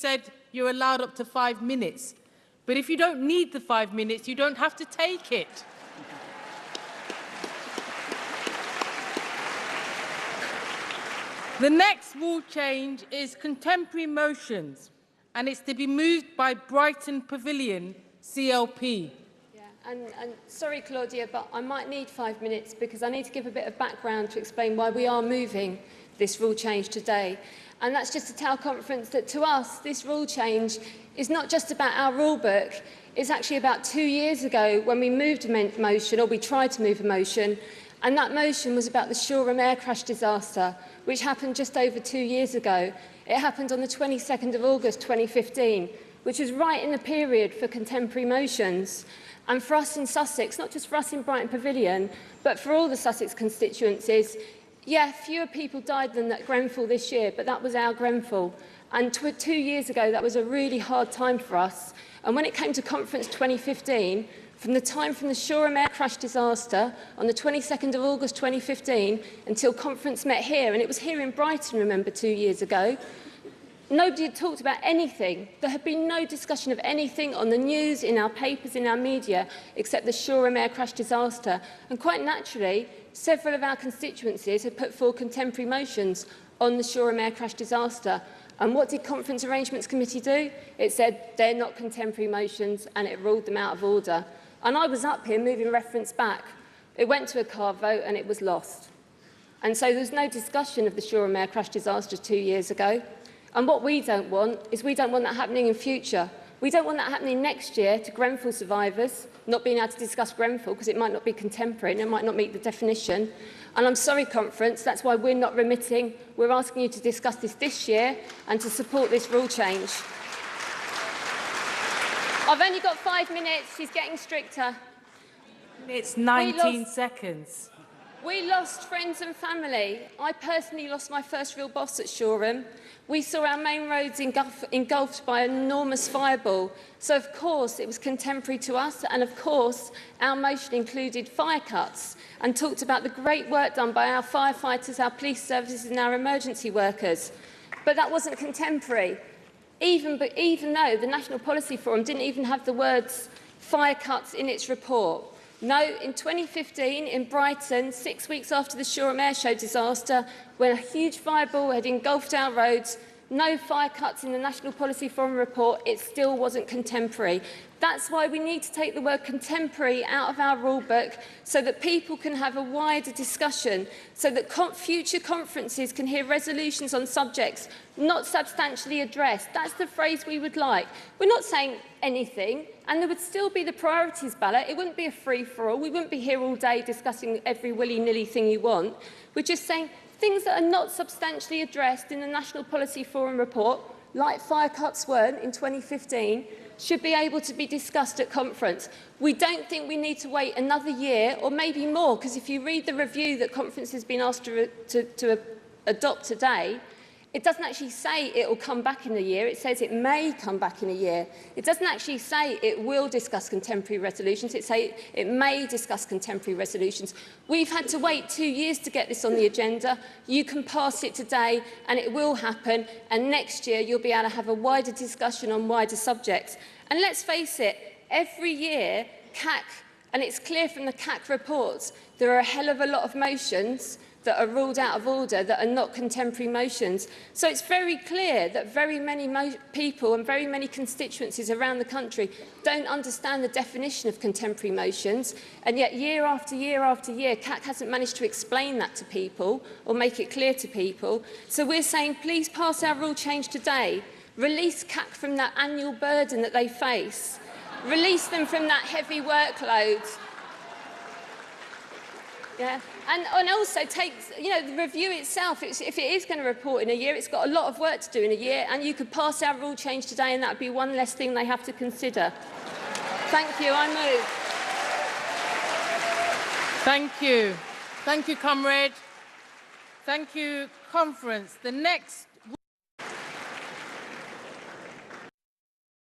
said you're allowed up to 5 minutes. But if you don't need the 5 minutes, you don't have to take it. The next rule change is contemporary motions, and it's to be moved by Brighton Pavilion CLP. And sorry, Claudia, but I might need 5 minutes because I need to give a bit of background to explain why we are moving this rule change today. And that's just to tell conference that to us, this rule change is not just about our rule book. It's actually about 2 years ago when we moved a motion, or we tried to move a motion, and that motion was about the Shoreham air crash disaster, which happened just over 2 years ago. It happened on the 22nd of August 2015, which was right in the period for contemporary motions. And for us in Sussex, not just for us in Brighton Pavilion, but for all the Sussex constituencies, yeah, fewer people died than at Grenfell this year, but that was our Grenfell. And 2 years ago, that was a really hard time for us. And when it came to conference 2015, from the time from the Shoreham air crash disaster on the 22nd of August 2015 until conference met here, and it was here in Brighton, remember, 2 years ago, nobody had talked about anything. There had been no discussion of anything on the news, in our papers, in our media, except the Shoreham air crash disaster. And quite naturally, several of our constituencies had put forward contemporary motions on the Shoreham air crash disaster. And what did Conference Arrangements Committee do? It said they're not contemporary motions, and it ruled them out of order. And I was up here moving reference back. It went to a card vote and it was lost. And so there's no discussion of the Shoreham air crash disaster 2 years ago. And what we don't want is we don't want that happening in future. We don't want that happening next year to Grenfell survivors, not being able to discuss Grenfell because it might not be contemporary and it might not meet the definition. And I'm sorry, Conference, that's why we're not remitting. We're asking you to discuss this year and to support this rule change. I've only got 5 minutes. She's getting stricter. It's 19 seconds. We lost friends and family. I personally lost my first real boss at Shoreham. We saw our main roads engulfed by an enormous fireball. So, of course, it was contemporary to us. And, of course, our motion included fire cuts and talked about the great work done by our firefighters, our police services and our emergency workers. But that wasn't contemporary. Even though the National Policy Forum didn't even have the words fire cuts in its report. No, in 2015 in Brighton, 6 weeks after the Shoreham air show disaster, when a huge fireball had engulfed our roads, no fire cuts in the National Policy Forum report, it still wasn't contemporary. That's why we need to take the word contemporary out of our rule book so that people can have a wider discussion, so that future conferences can hear resolutions on subjects not substantially addressed. That's the phrase we would like. We're not saying anything, and there would still be the priorities ballot. It wouldn't be a free-for-all. We wouldn't be here all day discussing every willy-nilly thing you want. We're just saying things that are not substantially addressed in the National Policy Forum report, like fire cuts weren't in 2015, should be able to be discussed at conference. We don't think we need to wait another year or maybe more, because if you read the review that conference has been asked to adopt today, it doesn't actually say it will come back in a year. It says it may come back in a year. It doesn't actually say it will discuss contemporary resolutions. It says it may discuss contemporary resolutions. We've had to wait 2 years to get this on the agenda. You can pass it today and it will happen. And next year you'll be able to have a wider discussion on wider subjects. And let's face it, every year CAC, and it's clear from the CAC reports, there are a hell of a lot of motions that are ruled out of order that are not contemporary motions. So it's very clear that very many people and very many constituencies around the country don't understand the definition of contemporary motions, and yet year after year after year, CAC hasn't managed to explain that to people or make it clear to people. So we're saying, please pass our rule change today. Release CAC from that annual burden that they face. Release them from that heavy workload. Yeah. And also take, the review itself, if it is going to report in a year, it's got a lot of work to do in a year, and you could pass our rule change today and that would be one less thing they have to consider. Thank you. I move. Thank you. Thank you, comrade. Thank you, conference. The next